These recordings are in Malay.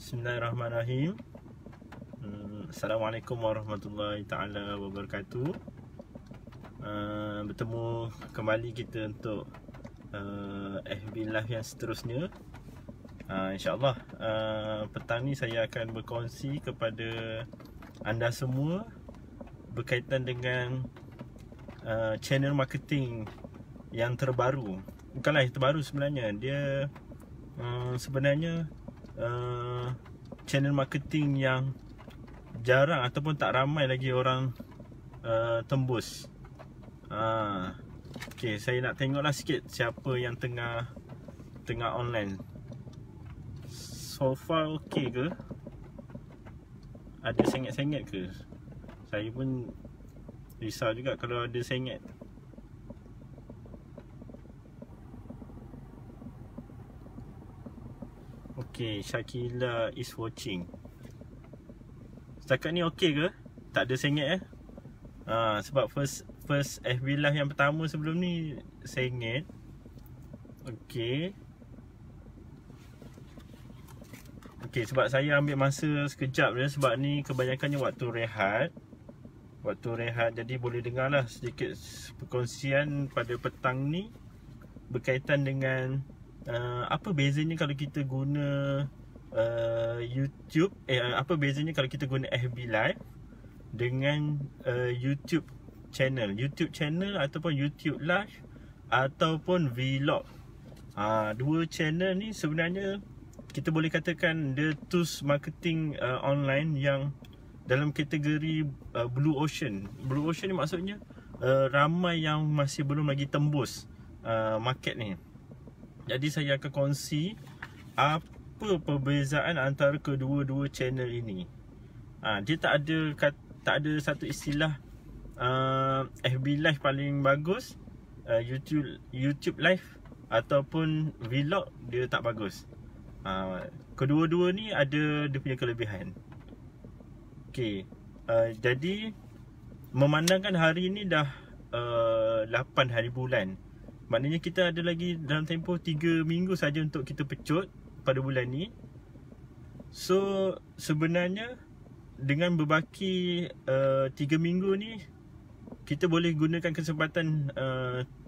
Bismillahirrahmanirrahim. Assalamualaikum warahmatullahi ta'ala wabarakatuh. Bertemu kembali kita untuk FB Live yang seterusnya. InsyaAllah petang ni saya akan berkongsi kepada anda semua berkaitan dengan channel marketing yang terbaru. Bukanlah yang terbaru sebenarnya, dia sebenarnya channel marketing yang jarang ataupun tak ramai lagi orang tembus. Okay, saya nak tengoklah sikit siapa yang tengah online. So far okay ke? Ada sengit-sengit ke? Saya pun risau juga kalau ada sengit. Okay, Shakila is watching. Setakat ni okey ke? Tak ada sengit sebab first FB Live yang pertama sebelum ni sengit. Okey. Okey, sebab saya ambil masa sekejap je, sebab ni kebanyakannya waktu rehat. Jadi boleh dengarlah sedikit perkongsian pada petang ni berkaitan dengan apa bezanya kalau kita guna YouTube, apa bezanya kalau kita guna FB Live dengan YouTube channel ataupun YouTube Live ataupun Vlog. Dua channel ni sebenarnya kita boleh katakan the tools marketing online yang dalam kategori Blue Ocean. Blue Ocean ni maksudnya ramai yang masih belum lagi tembus market ni. Jadi saya akan kongsi apa perbezaan antara kedua-dua channel ini. Dia tak ada satu istilah FB Live paling bagus, YouTube Live ataupun Vlog dia tak bagus. Kedua-dua ni ada dia punya kelebihan. Okey, jadi memandangkan hari ni dah 8 hari bulan, maknanya kita ada lagi dalam tempoh 3 minggu saja untuk kita pecut pada bulan ni. So sebenarnya dengan berbaki 3 minggu ni, kita boleh gunakan kesempatan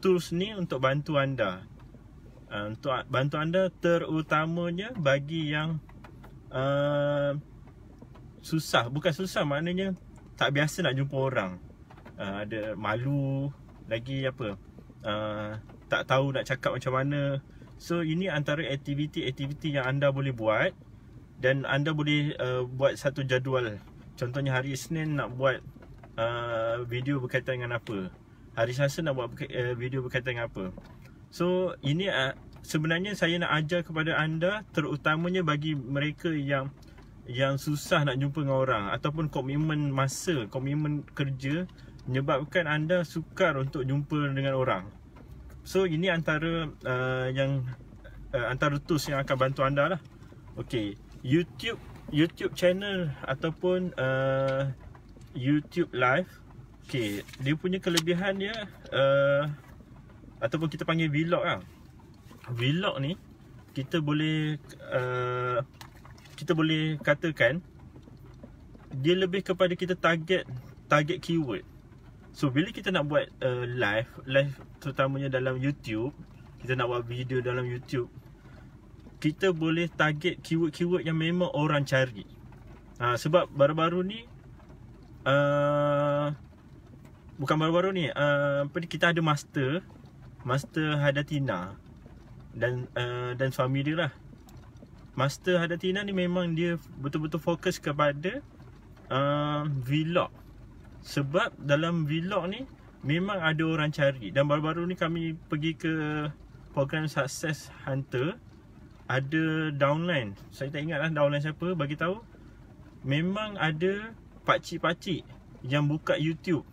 tools ni untuk bantu anda. Untuk bantu anda terutamanya bagi yang susah. Bukan susah, maknanya tak biasa nak jumpa orang, ada malu lagi apa, tak tahu nak cakap macam mana. So ini antara aktiviti yang anda boleh buat, dan anda boleh buat satu jadual. Contohnya hari Isnin nak buat video berkaitan dengan apa, hari Selasa nak buat video berkaitan dengan apa. So ini sebenarnya saya nak ajar kepada anda, terutamanya bagi mereka yang susah nak jumpa dengan orang, ataupun komitmen masa, komitmen kerja menyebabkan anda sukar untuk jumpa dengan orang. So ini antara antara tools yang akan bantu anda lah. Okay, YouTube channel ataupun YouTube Live. Okay, dia punya kelebihan dia ataupun kita panggil Vlog lah. Vlog ni kita boleh katakan dia lebih kepada kita target keyword. So bila kita nak buat live terutamanya dalam YouTube, kita nak buat video dalam YouTube, kita boleh target keyword-keyword yang memang orang cari. Sebab baru-baru ni bukan baru-baru ni, kita ada Master Hadatina dan suami dia lah. Master Hadatina ni memang dia betul-betul fokus kepada Vlog. Sebab dalam Vlog ni memang ada orang cari. Dan baru-baru ni kami pergi ke program Success Hunter, ada downline. Saya tak ingat lah downline siapa bagi tahu. Memang ada pakcik-pakcik yang buka YouTube,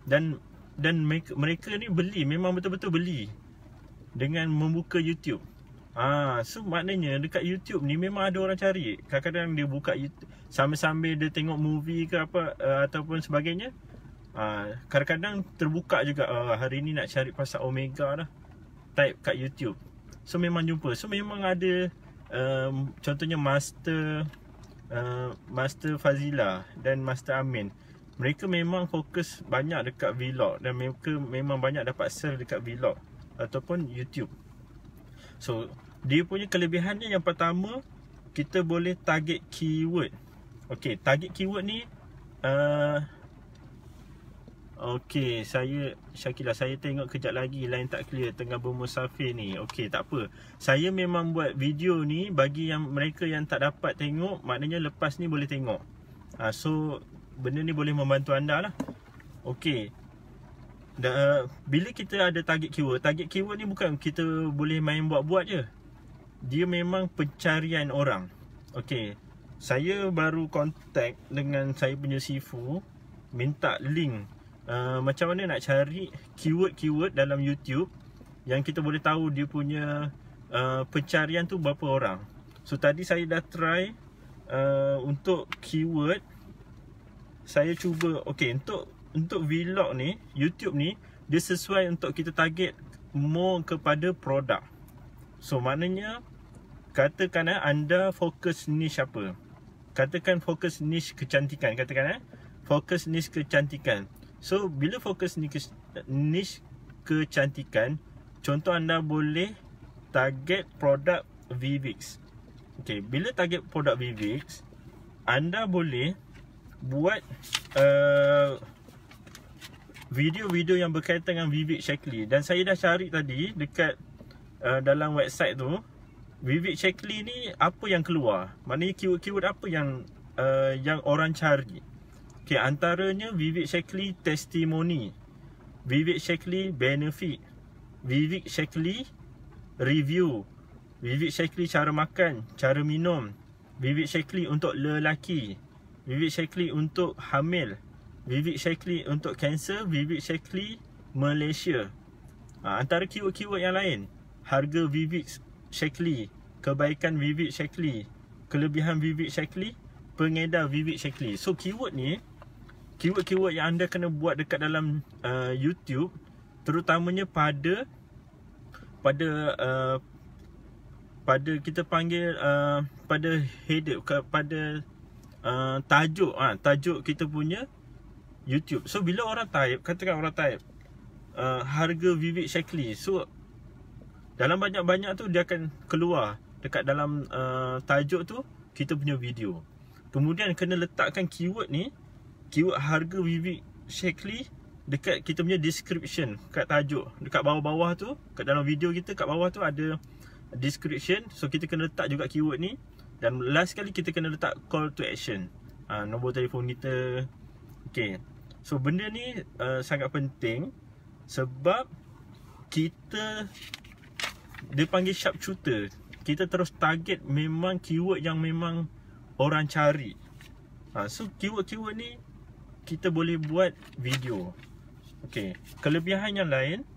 dan mereka ni beli, memang betul-betul beli dengan membuka YouTube. So maknanya dekat YouTube ni memang ada orang cari. Kadang-kadang dia buka YouTube sambil-sambil dia tengok movie ke apa, ataupun sebagainya. Kadang-kadang terbuka juga, hari ni nak cari pasal Omega dah, type kat YouTube. So memang jumpa. So memang ada contohnya Master Master Fazila dan Master Amin. Mereka memang fokus banyak dekat vlog dan mereka memang banyak dapat sell dekat vlog ataupun YouTube. So dia punya kelebihannya yang pertama, kita boleh target keyword. Okey, target keyword ni okey, Syakila, saya tengok kejap lagi line tak clear, tengah bermusafir ni. Okey, tak apa. Saya memang buat video ni bagi yang mereka yang tak dapat tengok, maknanya lepas ni boleh tengok. So benda ni boleh membantu anda lah. Okey. Bila kita ada target keyword ni bukan kita boleh main buat-buat je. Dia memang pencarian orang. Okey. Saya baru kontak dengan saya punya Sifu, minta link macam mana nak cari keyword-keyword dalam YouTube yang kita boleh tahu dia punya pencarian tu berapa orang. So tadi saya dah try untuk keyword. Saya cuba, okey, untuk vlog ni, YouTube ni, dia sesuai untuk kita target more kepada produk. So maknanya, katakan anda fokus niche apa? Katakan fokus niche kecantikan, fokus niche kecantikan. So bila fokus niche kecantikan, contoh anda boleh target produk Vivix. Okey, bila target produk Vivix, anda boleh buat video-video yang berkaitan dengan Vivix Shaklee. Dan saya dah cari tadi dekat dalam website tu, Vivix Shaklee ni apa yang keluar, maknanya keyword-keyword apa yang orang cari. Okay, antaranya Vivix Shaklee testimoni, Vivix Shaklee benefit, Vivix Shaklee review, Vivix Shaklee cara makan, cara minum, Vivix Shaklee untuk lelaki, Vivix Shaklee untuk hamil, Vivix Shaklee untuk kanser, Vivix Shaklee Malaysia. Antara keyword-keyword yang lain, harga Vivix Shaklee, kebaikan Vivix Shaklee, kelebihan Vivix Shaklee, pengedar Vivix Shaklee. So keyword ni, keyword-keyword yang anda kena buat dekat dalam YouTube, terutamanya pada kita panggil pada header, pada tajuk kita punya YouTube. So bila orang type, katakan orang type harga Vivix Shaklee, so dalam banyak-banyak tu dia akan keluar dekat dalam tajuk tu kita punya video. Kemudian kena letakkan keyword ni, keyword harga Vivix Shaklee dekat kita punya description, kat tajuk, dekat bawah-bawah tu, kat dalam video kita kat bawah tu ada description. So kita kena letak juga keyword ni. Dan last sekali kita kena letak call to action, nombor telefon kita. Okay, so benda ni sangat penting sebab kita, dia panggil sharpshooter. Kita terus target memang keyword yang memang orang cari. So keyword-keyword ni kita boleh buat video. Okay, kelebihan yang lain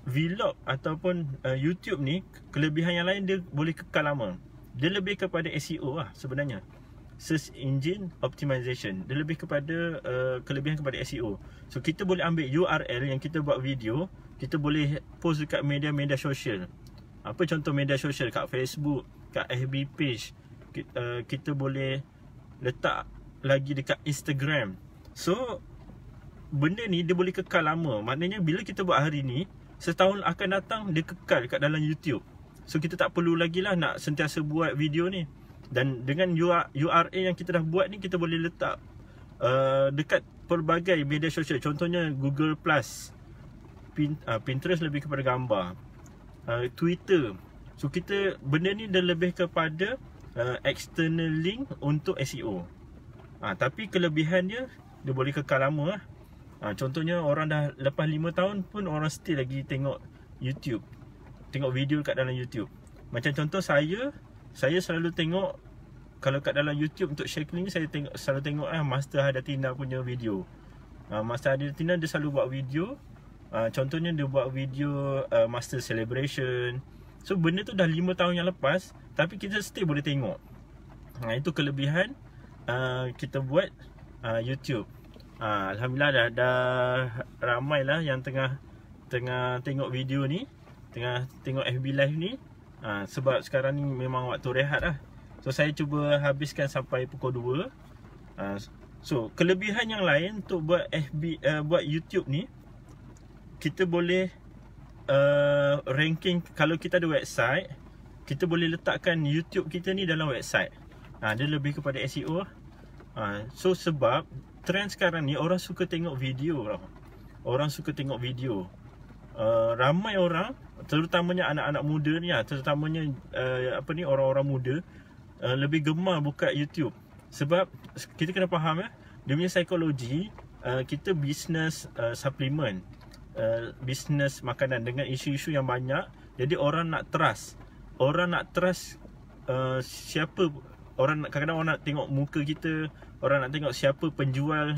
vlog ataupun YouTube ni, kelebihan yang lain dia boleh kekal lama. Dia lebih kepada SEO lah sebenarnya, Search Engine Optimization. Dia lebih kepada kelebihan kepada SEO. So kita boleh ambil URL yang kita buat video, kita boleh post dekat media-media sosial. Apa contoh media sosial? Kat Facebook, kat FB page, kita boleh letak lagi dekat Instagram. So benda ni dia boleh kekal lama. Maknanya bila kita buat hari ni, setahun akan datang dia kekal kat dalam YouTube. So kita tak perlu lagi lah nak sentiasa buat video ni. Dan dengan URL yang kita dah buat ni, kita boleh letak dekat pelbagai media sosial. Contohnya Google Plus, Pinterest lebih kepada gambar, Twitter. So kita, benda ni dah lebih kepada external link untuk SEO. Tapi kelebihannya dia boleh kekal lama lah. Contohnya orang dah lepas 5 tahun pun orang still lagi tengok YouTube, tengok video kat dalam YouTube. Macam contoh saya selalu tengok, kalau kat dalam YouTube untuk Shaklee ni, saya selalu tengok Master Hadatina punya video. Master Hadatina dia selalu buat video. Contohnya dia buat video Master Celebration. So benda tu dah 5 tahun yang lepas, tapi kita still boleh tengok. Itu kelebihan kita buat YouTube. Alhamdulillah dah ramai lah yang tengah tengok video ni, tengah tengok FB Live ni. Sebab sekarang ni memang waktu rehat lah. So saya cuba habiskan sampai pukul 2. So kelebihan yang lain untuk buat buat YouTube ni, kita boleh ranking. Kalau kita ada website, kita boleh letakkan YouTube kita ni dalam website. Dia lebih kepada SEO. So sebab trend sekarang ni orang suka tengok video tau. Orang suka tengok video. Ramai orang, terutamanya anak-anak muda ni, terutamanya orang-orang muda lebih gemar buka YouTube. Sebab kita kena faham dia punya psikologi. Kita business suplemen, business makanan dengan isu-isu yang banyak. Jadi orang nak trust. Orang nak trust siapa. Kadang-kadang orang nak tengok muka kita. Orang nak tengok siapa penjual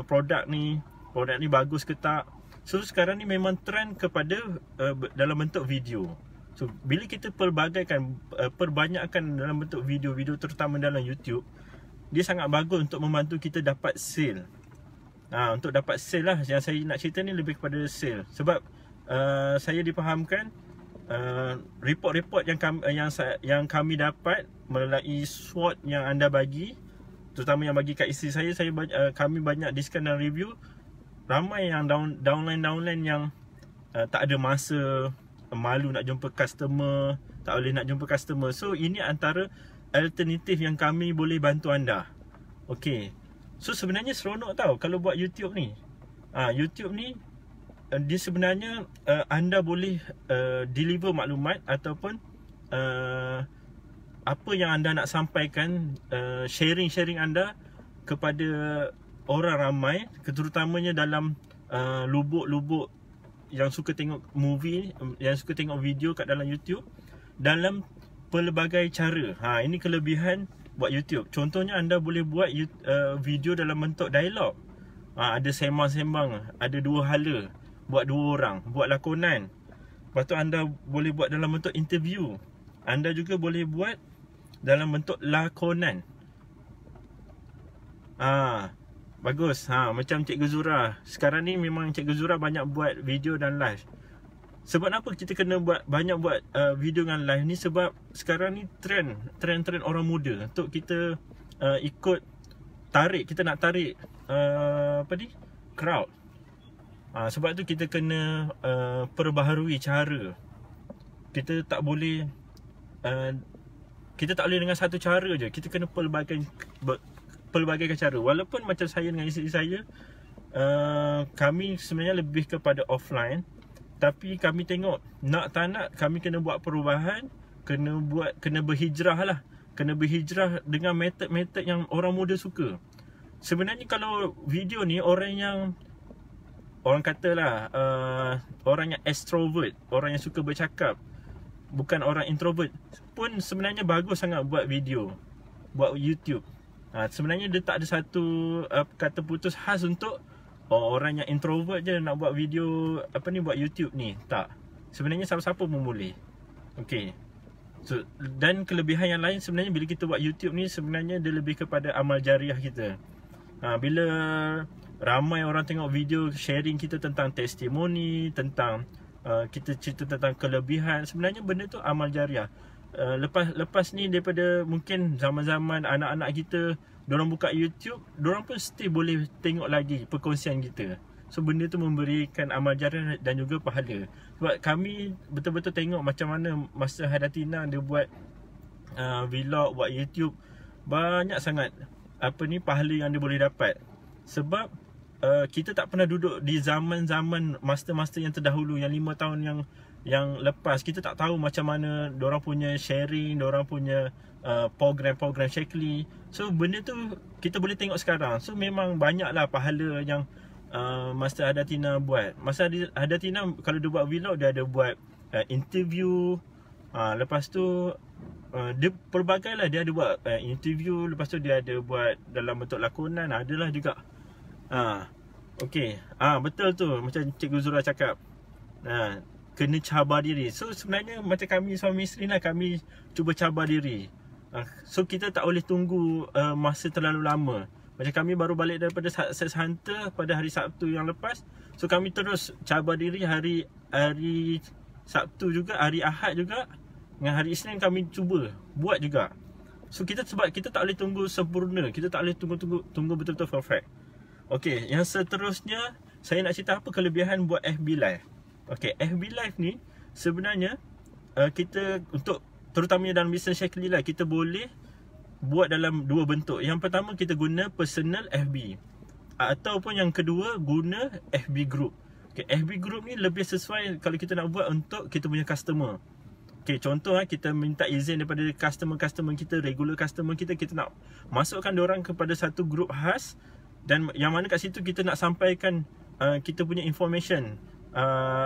produk ni bagus ke tak. So sekarang ni memang trend kepada dalam bentuk video. So bila kita perbanyakkan dalam bentuk video terutama dalam YouTube, dia sangat bagus untuk membantu kita dapat sale. Untuk dapat sale lah. Yang saya nak cerita ni lebih kepada sale. Sebab saya dipahamkan report-report yang kami dapat melalui SWOT yang anda bagi, terutama yang bagi kat isteri saya, kami banyak diskon dan review. Ramai yang downline yang tak ada masa, malu nak jumpa customer, tak boleh nak jumpa customer. So ini antara alternatif yang kami boleh bantu anda. Okay, so sebenarnya seronok tau kalau buat YouTube ni. YouTube ni dia sebenarnya anda boleh deliver maklumat ataupun apa yang anda nak sampaikan, sharing anda kepada orang ramai, terutamanya dalam lubuk-lubuk yang suka tengok movie, yang suka tengok video kat dalam YouTube, dalam pelbagai cara. Ini kelebihan buat YouTube. Contohnya anda boleh buat video dalam bentuk dialog. Ada sembang-sembang, ada dua hala, buat dua orang, buat lakonan. Lepas tu anda boleh buat dalam bentuk interview. Anda juga boleh buat dalam bentuk lakonan. Bagus. Macam Cikgu Zura. Sekarang ni memang Cikgu Zura banyak buat video dan live. Sebab apa kita kena banyak buat video dengan live ni? Sebab sekarang ni trend orang muda untuk kita ikut tarik. Kita nak tarik crowd. Sebab tu kita kena perbaharui cara. Kita tak boleh dengan satu cara je. Kita kena pelbagai cara. Walaupun macam saya dengan isteri saya, kami sebenarnya lebih kepada offline, tapi kami tengok nak tak nak kami kena buat perubahan, kena berhijrah lah. Kena berhijrah dengan metod-metod yang orang muda suka. Sebenarnya kalau video ni orang katalah orang yang extrovert, orang yang suka bercakap, bukan orang introvert pun sebenarnya bagus sangat buat video, buat YouTube. Sebenarnya dia tak ada satu kata putus khas untuk orang yang introvert je nak buat video buat YouTube ni. Tak. Sebenarnya siapa-siapa pun boleh. Okey. So, dan kelebihan yang lain sebenarnya bila kita buat YouTube ni, sebenarnya dia lebih kepada amal jariah kita. Bila ramai orang tengok video sharing kita tentang testimoni, tentang kita cerita tentang kelebihan, sebenarnya benda tu amal jariah. Lepas ni, daripada mungkin zaman-zaman anak-anak kita, diorang buka YouTube, diorang pun still boleh tengok lagi perkongsian kita. So benda tu memberikan amal jariah dan juga pahala. Sebab kami betul-betul tengok macam mana masa Hadatina dia buat vlog, buat YouTube, banyak sangat pahala yang dia boleh dapat. Sebab kita tak pernah duduk di zaman-zaman master-master yang terdahulu, yang 5 tahun yang lepas. Kita tak tahu macam mana diorang punya sharing, diorang punya program-program Shaklee. So benda tu kita boleh tengok sekarang. So memang banyaklah pahala yang Master Hadatina buat. Master Hadatina kalau dia buat vlog, dia ada buat interview. Lepas tu dia pelbagai lah. Dia ada buat interview. Lepas tu dia ada buat dalam bentuk lakonan. Adalah juga. Okay. Betul tu macam Cikgu Zura cakap. Kena cabar diri. So sebenarnya macam kami suami isteri lah, kami cuba cabar diri. So kita tak boleh tunggu masa terlalu lama. Macam kami baru balik daripada Success Hunter pada hari Sabtu yang lepas. So kami terus cabar diri hari Sabtu juga, hari Ahad juga, dengan hari Isnin kami cuba buat juga. So sebab kita tak boleh tunggu sempurna, kita tak boleh tunggu betul-betul perfect. Okey, yang seterusnya saya nak cerita apa kelebihan buat FB Live. Okey, FB Live ni sebenarnya kita untuk terutamanya dalam bisnes Shaklee lah, kita boleh buat dalam dua bentuk. Yang pertama kita guna personal FB, ataupun yang kedua guna FB group. Okay, FB group ni lebih sesuai kalau kita nak buat untuk kita punya customer. Okay, contoh kita minta izin daripada customer kita, regular customer kita, kita nak masukkan diorang kepada satu group khas, dan yang mana kat situ kita nak sampaikan kita punya information,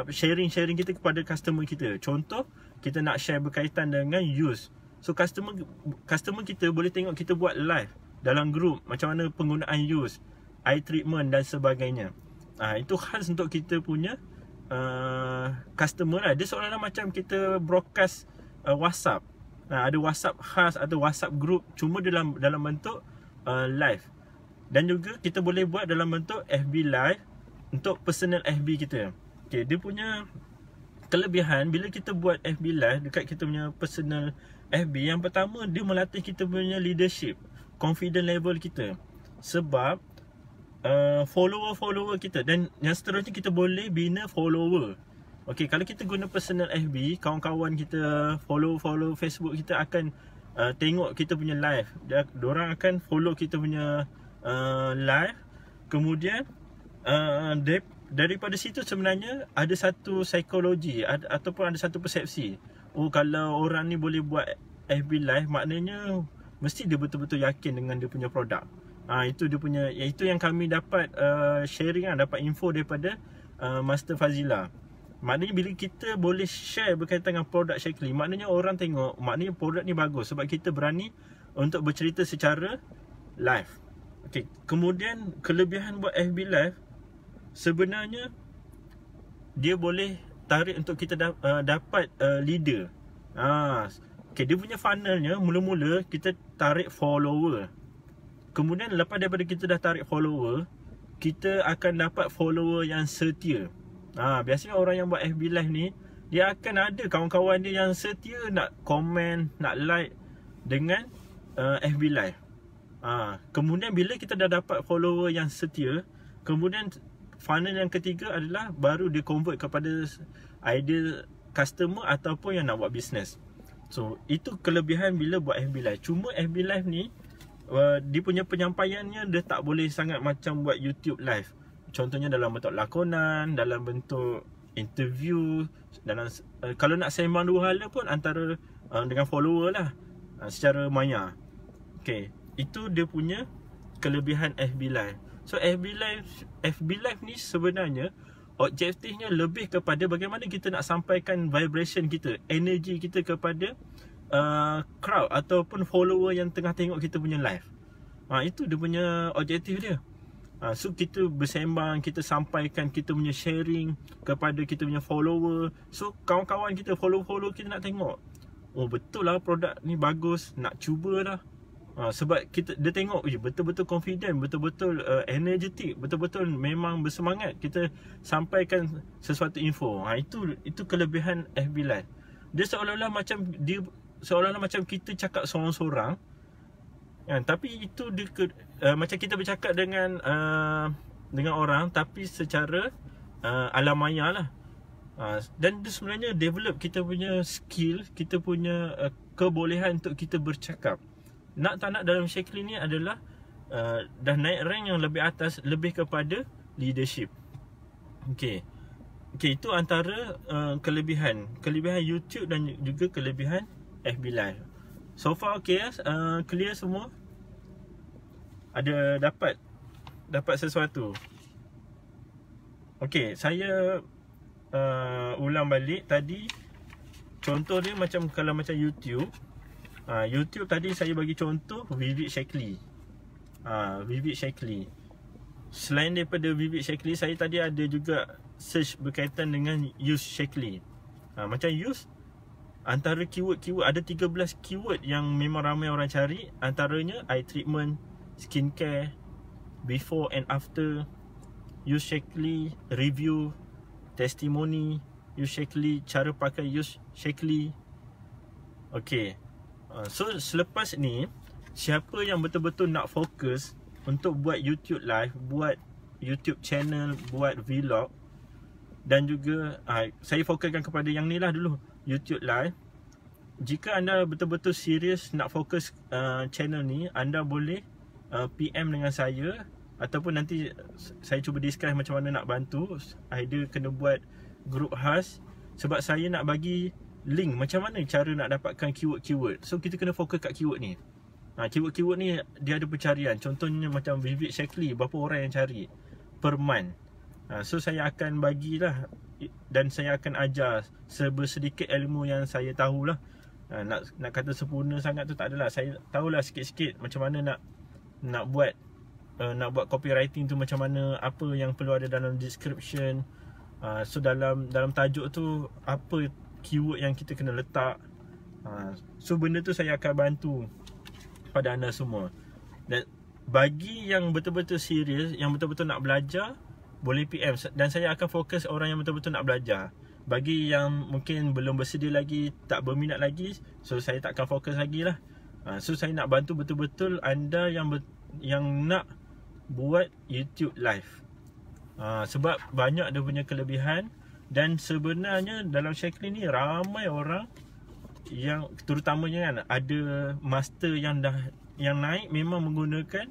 sharing kita kepada customer kita. Contoh, kita nak share berkaitan dengan use. So customer kita boleh tengok kita buat live dalam group macam mana penggunaan use, eye treatment dan sebagainya. Itu khas untuk kita punya customer lah. Dia seolah-olah macam kita broadcast WhatsApp. Ada WhatsApp khas atau WhatsApp group, cuma dalam bentuk live. Dan juga kita boleh buat dalam bentuk FB live untuk personal FB kita. Okay, dia punya kelebihan bila kita buat FB live dekat kita punya personal FB, yang pertama dia melatih kita punya leadership, confident level kita. Sebab follower kita, dan yang seterusnya kita boleh bina follower. Okey, kalau kita guna personal FB, kawan-kawan kita, follow Facebook kita akan tengok kita punya live. Diorang akan follow kita punya live. Kemudian daripada situ sebenarnya ada satu psikologi ataupun ada satu persepsi. Oh, kalau orang ni boleh buat FB live, maknanya mesti dia betul-betul yakin dengan dia punya produk. Itu dia punya, itu yang kami dapat sharing, dapat info daripada Master Fazila. Maknanya bila kita boleh share berkaitan dengan produk Shaklee, maknanya orang tengok, maknanya produk ni bagus sebab kita berani untuk bercerita secara live. Okay. Kemudian kelebihan buat FB live sebenarnya dia boleh tarik untuk kita dapat leader. Okay, dia punya funnelnya mula-mula kita tarik follower. Kemudian lepas daripada kita dah tarik follower, kita akan dapat follower yang setia. Biasanya orang yang buat FB live ni, dia akan ada kawan-kawan dia yang setia nak komen, nak like dengan FB live. Kemudian bila kita dah dapat follower yang setia, kemudian funnel yang ketiga adalah baru dia convert kepada ideal customer ataupun yang nak buat business. So itu kelebihan bila buat FB live. Cuma FB live ni dia punya penyampaiannya dia tak boleh sangat macam buat YouTube live. Contohnya dalam bentuk lakonan, dalam bentuk interview, dalam kalau nak sembang dua hala pun antara dengan follower lah, secara maya. Okay, itu dia punya kelebihan FB live. So FB live ni sebenarnya objektifnya lebih kepada bagaimana kita nak sampaikan vibration kita, energy kita kepada crowd ataupun follower yang tengah tengok kita punya live. Itu dia punya objektif dia. So kita bersembang, kita sampaikan kita punya sharing kepada kita punya follower. So kawan-kawan kita, follow kita nak tengok, oh betul lah produk ni bagus, nak cubalah. Sebab dia tengok betul-betul confident, betul-betul energetic, betul-betul memang bersemangat kita sampaikan sesuatu info. Itu kelebihan FB live. Dia seolah-olah macam kita cakap seorang-seorang, tapi itu dia macam kita bercakap dengan orang, tapi secara alam maya lah. Dan dia sebenarnya develop kita punya skill, kita punya kebolehan untuk kita bercakap. Nak tak nak dalam Shaklee ni adalah dah naik rank yang lebih atas, lebih kepada leadership. Okay, itu antara kelebihan YouTube dan juga kelebihan FB live. So far okay, clear semua? Ada dapat sesuatu? Okay, saya ulang balik tadi. Contoh dia kalau macam YouTube. YouTube tadi saya bagi contoh Vivid Shaklee. Vivid Shaklee. Selain daripada Vivid Shaklee, saya tadi ada juga search berkaitan dengan use Shaklee. Macam use, antara keyword ada 13 keyword yang memang ramai orang cari. Antaranya eye treatment, skincare, before and after, use Shaklee, review, testimoni, use Shaklee, cara pakai use Shaklee. Okay, So selepas ni, siapa yang betul-betul nak fokus untuk buat YouTube live, buat YouTube channel, buat vlog, dan juga saya fokuskan kepada yang ni lah dulu, YouTube live. Jika anda betul-betul serius nak fokus channel ni, anda boleh PM dengan saya, ataupun nanti saya cuba discuss macam mana nak bantu. Either kena buat group khas, sebab saya nak bagi link macam mana cara nak dapatkan keyword-keyword. So kita kena fokus kat keyword ni. Keyword-keyword ni dia ada pencarian. Contohnya macam Vivid Shakely, berapa orang yang cari per month. So saya akan bagilah, dan saya akan ajar sedikit ilmu yang saya tahulah. Nak kata sempurna sangat tu tak adalah. Saya tahulah sikit-sikit macam mana nak buat copywriting tu, macam mana, apa yang perlu ada dalam description. So dalam tajuk tu apa keyword yang kita kena letak. So benda tu saya akan bantu pada anda semua. Dan bagi yang betul-betul serius, yang betul-betul nak belajar, boleh PM, dan saya akan fokus orang yang betul-betul nak belajar. Bagi yang mungkin belum bersedia lagi, tak berminat lagi, so saya tak akan fokus lagi lah. So saya nak bantu betul-betul anda yang nak buat YouTube live. Sebab banyak dia punya kelebihan. Dan sebenarnya dalam Shakely ni ramai orang yang, terutamanya kan, ada master yang naik memang menggunakan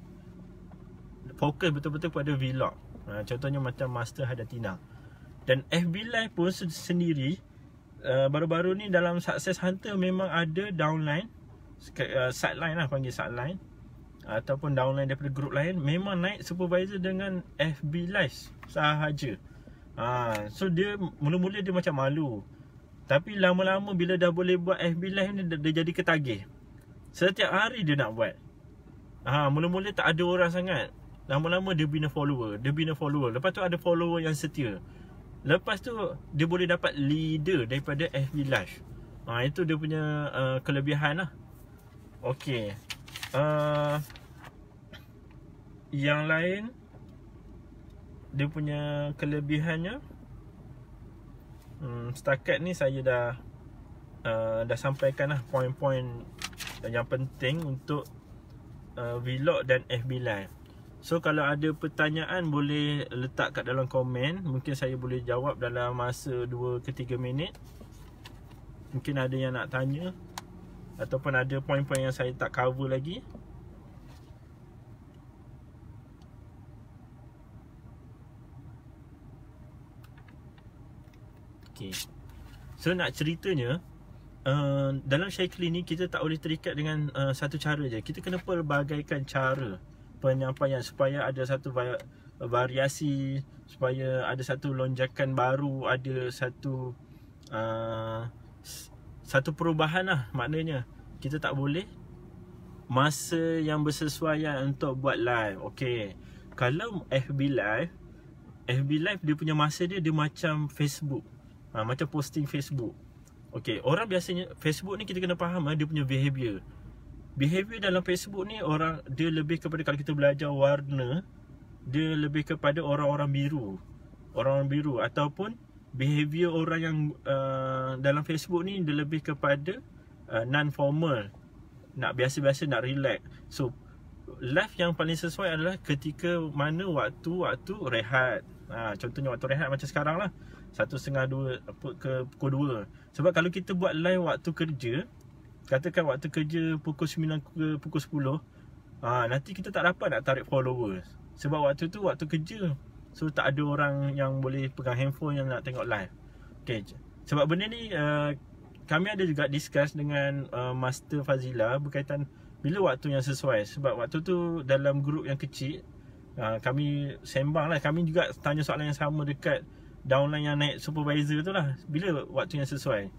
fokus betul-betul pada vlog. Contohnya macam Master Hadatina. Dan FB Live pun sendiri, baru-baru ni dalam Success Hunter memang ada downline, sideline lah, panggil sideline, ataupun downline daripada grup lain, memang naik supervisor dengan FB Live sahaja. So dia mula-mula dia macam malu, tapi lama-lama bila dah boleh buat FB Live ni, dia jadi ketagih. Setiap hari dia nak buat. Mula-mula tak ada orang sangat, lama-lama dia bina follower. Lepas tu ada follower yang setia. Lepas tu dia boleh dapat leader daripada FB Live. Itu dia punya kelebihan lah. Okay, yang lain dia punya kelebihannya, setakat ni saya dah sampaikan lah poin-poin yang penting untuk vlog dan FB Live. So kalau ada pertanyaan boleh letak kat dalam komen. Mungkin saya boleh jawab dalam masa 2 ke 3 minit. Mungkin ada yang nak tanya, ataupun ada poin-poin yang saya tak cover lagi. Okay. So nak ceritanya, dalam Shakely ni kita tak boleh terikat dengan satu cara je. Kita kena pelbagaikan cara penyampaian supaya ada satu variasi, supaya ada satu lonjakan baru, ada satu perubahan lah. Maknanya kita tak boleh masa yang bersesuaian untuk buat live. Okay, kalau FB Live dia punya masa dia macam Facebook, macam posting Facebook. Okay, orang biasanya Facebook ni kita kena faham dia punya behavior dalam Facebook ni. Orang dia lebih kepada, kalau kita belajar warna, dia lebih kepada orang-orang biru, ataupun behavior orang yang dalam Facebook ni dia lebih kepada non-formal, nak biasa-biasa, nak relax. So live yang paling sesuai adalah ketika mana waktu rehat. Contohnya waktu rehat macam sekarang lah, 1:30 ke pukul 2. Sebab kalau kita buat live waktu kerja, katakan waktu kerja pukul 9 ke pukul 10, nanti kita tak dapat nak tarik followers. Sebab waktu tu waktu kerja, so tak ada orang yang boleh pegang handphone yang nak tengok live. Okay, sebab benda ni kami ada juga discuss dengan Master Fazila berkaitan bila waktu yang sesuai. Sebab waktu tu dalam grup yang kecil, kami sembang lah, kami juga tanya soalan yang sama dekat downline yang naik supervisor tu lah, bila waktu yang sesuai.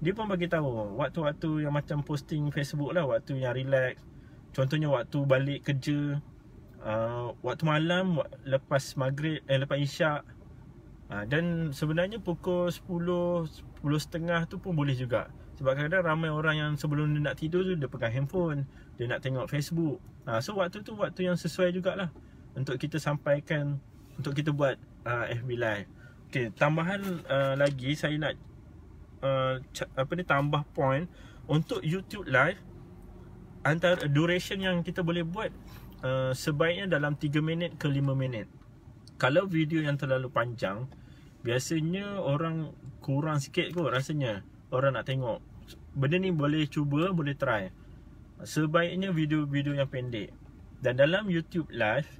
Dia pun bagi tahu waktu-waktu yang macam posting Facebook lah, waktu yang relax. Contohnya waktu balik kerja, waktu malam, lepas maghrib, lepas isyak. Dan sebenarnya pukul 10:30 tu pun boleh juga. Sebab kadang-kadang ramai orang yang sebelum dia nak tidur tu, dia pegang handphone, dia nak tengok Facebook. So waktu tu waktu yang sesuai jugalah untuk kita sampaikan, untuk kita buat FB Live. Okay, tambahan lagi saya nak tambah point untuk YouTube Live. antara duration yang kita boleh buat sebaiknya dalam 3 minit ke 5 minit. Kalau video yang terlalu panjang, biasanya orang kurang sikit kot rasanya orang nak tengok. Benda ni boleh cuba, boleh try. Sebaiknya video-video yang pendek. Dan dalam YouTube Live,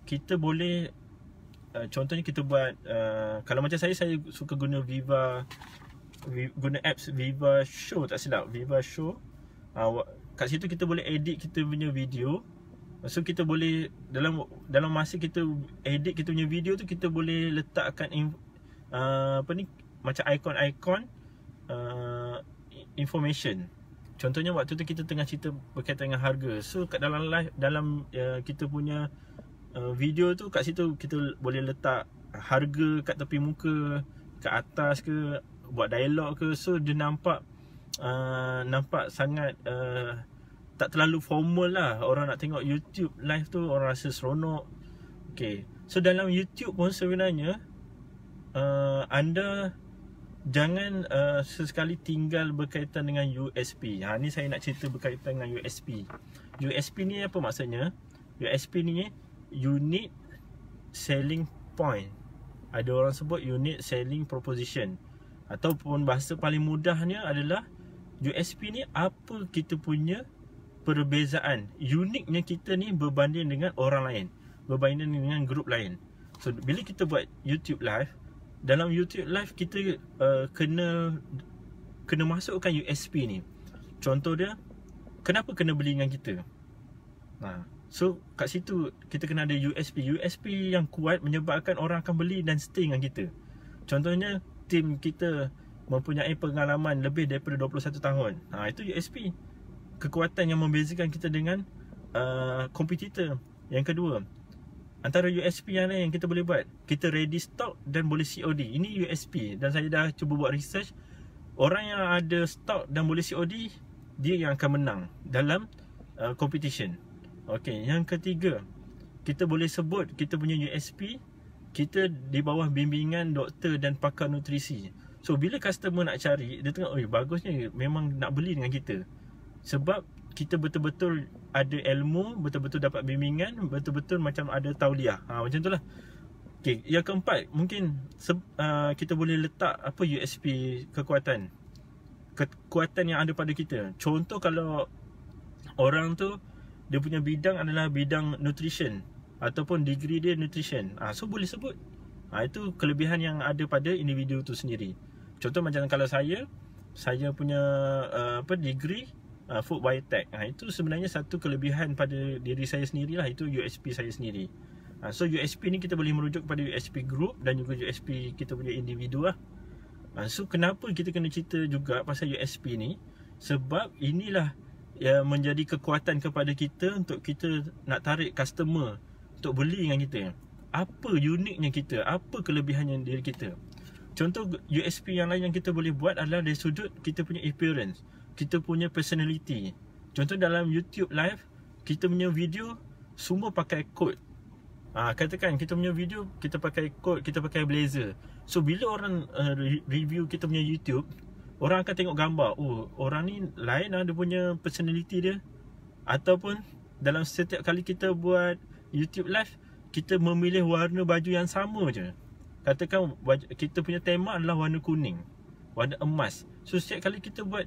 kita boleh contohnya kita buat kalau macam saya suka guna guna apps Viva Show, tak silap, Viva Show. Kat situ kita boleh edit kita punya video. So kita boleh dalam masa kita edit kita punya video tu, kita boleh letakkan macam ikon-ikon information. Contohnya waktu tu kita tengah cerita berkaitan dengan harga. So kat dalam live, kita punya video tu, kat situ kita boleh letak harga kat tepi muka, kat atas ke, buat dialog ke. So dia nampak sangat tak terlalu formal lah. Orang nak tengok YouTube live tu, orang rasa seronok. Okay, so dalam YouTube pun sebenarnya anda jangan sesekali tinggal berkaitan dengan USP. Ni saya nak cerita berkaitan dengan USP. USP ni apa maksudnya? USP ni Unique Selling Point. Ada orang sebut Unique Selling Proposition, ataupun bahasa paling mudahnya adalah USP ni apa kita punya perbezaan, uniknya kita ni berbanding dengan orang lain, berbanding dengan grup lain. So bila kita buat YouTube live, dalam YouTube live kita kena masukkan USP ni. Contoh dia, kenapa kena beli dengan kita? So kat situ kita kena ada USP. USP yang kuat menyebabkan orang akan beli dan stay dengan kita. Contohnya tim kita mempunyai pengalaman lebih daripada 21 tahun. Itu USP. Kekuatan yang membezakan kita dengan kompetitor. Yang kedua, antara USP yang lain yang kita boleh buat, kita ready stock dan boleh COD. Ini USP. Dan saya dah cuba buat research, orang yang ada stock dan boleh COD, dia yang akan menang dalam competition. Okay, yang ketiga, kita boleh sebut kita punya USP, kita di bawah bimbingan doktor dan pakar nutrisi. So bila customer nak cari, dia tengok, bagusnya memang nak beli dengan kita, sebab kita betul-betul ada ilmu, betul-betul dapat bimbingan, betul-betul macam ada tauliah. Macam tu lah. Okay, yang keempat, mungkin kita boleh letak apa USP kekuatan yang ada pada kita. Contoh kalau orang tu dia punya bidang adalah bidang nutrition, ataupun degree dia nutrition, so boleh sebut. Itu kelebihan yang ada pada individu tu sendiri. Contoh macam kalau saya punya degree food biotech. Itu sebenarnya satu kelebihan pada diri saya sendirilah. Itu USP saya sendiri. So USP ni kita boleh merujuk kepada USP group dan juga USP kita punya individu lah. So kenapa kita kena cerita juga pasal USP ni? Sebab inilah yang menjadi kekuatan kepada kita untuk kita nak tarik customer untuk beli dengan kita. Apa uniknya kita? Apa kelebihannya diri kita? Contoh USP yang lain yang kita boleh buat adalah dari sudut kita punya appearance, kita punya personality. Contoh dalam YouTube live, kita punya video semua pakai coat. Katakan kita punya video, kita pakai coat, kita pakai blazer. So bila orang review kita punya YouTube, orang akan tengok gambar, orang ni lain dia punya personality dia. Ataupun dalam setiap kali kita buat YouTube live, kita memilih warna baju yang sama je. Katakan kita punya tema adalah warna kuning, warna emas. So setiap kali kita buat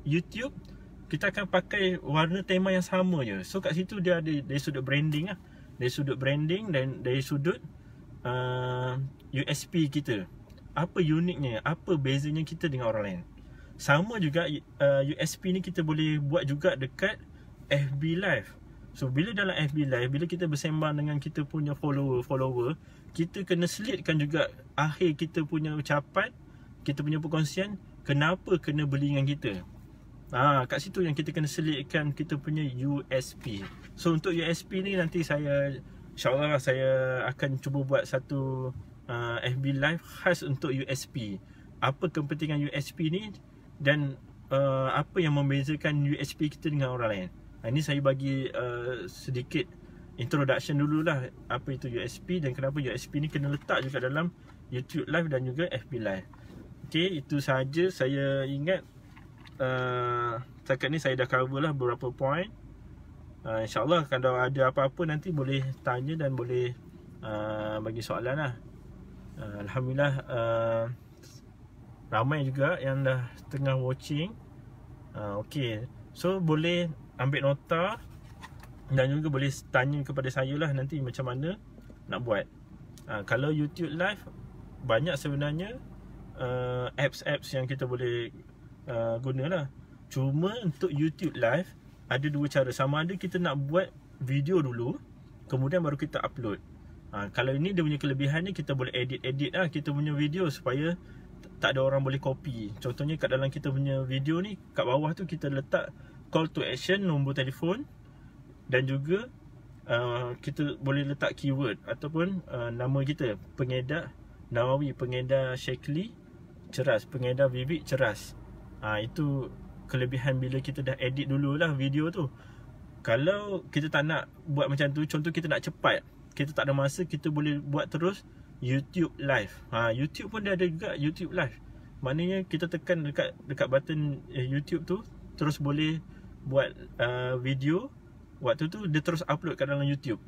YouTube, kita akan pakai warna tema yang sama je. So kat situ dia ada dari sudut branding lah. Dari sudut branding dan dari sudut USP kita. Apa uniknya, apa bezanya kita dengan orang lain. Sama juga USP ni kita boleh buat juga dekat FB Live. So bila dalam FB Live, bila kita bersembang dengan kita punya follower, kita kena selitkan juga akhir kita punya ucapan, kita punya perkongsian, kenapa kena beli dengan kita. Kat situ yang kita kena selitkan kita punya USP. So untuk USP ni nanti InsyaAllah saya akan cuba buat satu FB Live khas untuk USP. Apa kepentingan USP ni dan apa yang membezakan USP kita dengan orang lain. Ini saya bagi sedikit introduction dululah apa itu USP dan kenapa USP ni kena letak juga dalam YouTube Live dan juga FB Live. Okay, itu sahaja saya ingat. setakat ni saya dah cover lah beberapa point. InsyaAllah kalau ada apa-apa nanti boleh tanya dan boleh bagi soalan lah. Alhamdulillah ramai juga yang dah tengah watching. Okay, so boleh ambil nota dan juga boleh tanya kepada saya lah nanti macam mana nak buat. Kalau YouTube live banyak sebenarnya apps yang kita boleh guna lah. Cuma untuk YouTube live ada dua cara. Sama ada kita nak buat video dulu, kemudian baru kita upload. Kalau ini dia punya kelebihannya, kita boleh edit lah kita punya video supaya tak ada orang boleh copy. Contohnya kat dalam kita punya video ni, kat bawah tu kita letak call to action, nombor telefon, dan juga kita boleh letak keyword ataupun nama kita, pengedar Nawawi, pengedar Shakily Ceras, pengedar Vivek Ceras. Itu kelebihan bila kita dah edit dululah video tu. Kalau kita tak nak buat macam tu, contoh kita nak cepat, kita tak ada masa, kita boleh buat terus YouTube live. YouTube pun dia ada juga YouTube live. Maknanya kita tekan dekat button YouTube tu, terus boleh buat video. Waktu tu dia terus upload kat dalam YouTube.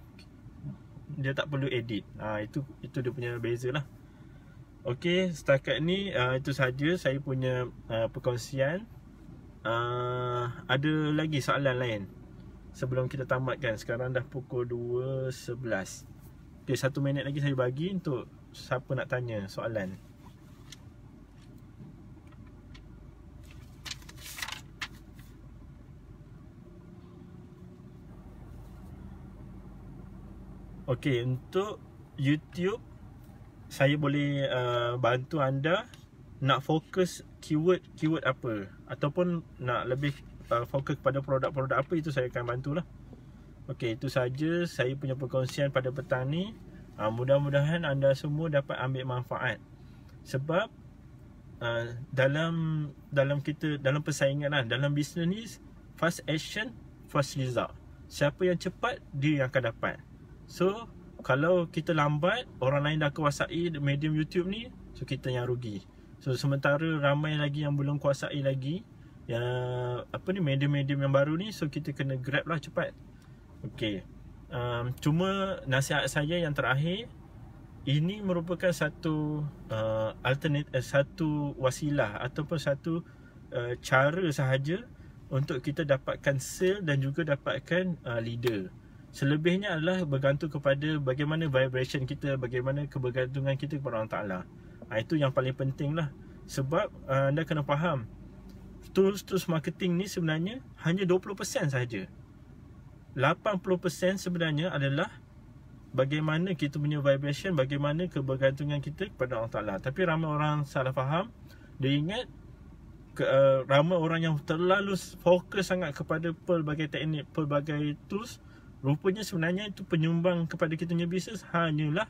Dia tak perlu edit. Itu dia punya beza lah. Okey, setakat ni itu saja saya punya perkongsian. Ada lagi soalan lain sebelum kita tamatkan? Sekarang dah pukul 2.11. Okay, 1 minit lagi saya bagi untuk siapa nak tanya soalan. Okey, untuk YouTube saya boleh bantu anda nak fokus keyword apa, ataupun nak lebih fokus pada produk-produk apa, itu saya akan bantulah. Okey, itu saja saya punya perkongsian pada petang ni. Mudah-mudahan anda semua dapat ambil manfaat. Sebab dalam persaingan lah, dalam bisnes ni, fast action, fast result. Siapa yang cepat, dia yang akan dapat. So kalau kita lambat, orang lain dah kuasai medium YouTube ni, so kita yang rugi. So sementara ramai lagi yang belum kuasai lagi medium-medium yang baru ni, so kita kena grab lah cepat. Okey, cuma nasihat saya yang terakhir, ini merupakan satu satu wasilah ataupun satu cara sahaja untuk kita dapatkan sale dan juga dapatkan leader. Selebihnya adalah bergantung kepada bagaimana vibration kita, bagaimana kebergantungan kita kepada Allah Ta'ala. Itu yang paling penting lah. Sebab anda kena faham, tools marketing ni sebenarnya hanya 20% sahaja. 80% sebenarnya adalah bagaimana kita punya vibration, bagaimana kebergantungan kita kepada Allah Ta'ala. Tapi ramai orang salah faham. Dia ingat ramai orang yang terlalu fokus sangat kepada pelbagai teknik, pelbagai tools. Rupanya sebenarnya itu penyumbang kepada kita punya bisnes hanyalah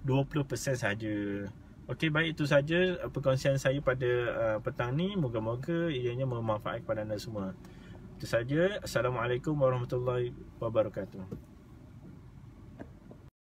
20% saja. Okey, baik, itu saja perkongsian saya pada petang ni. Moga-moga ianya bermanfaat kepada anda semua. Itu saja. Assalamualaikum warahmatullahi wabarakatuh.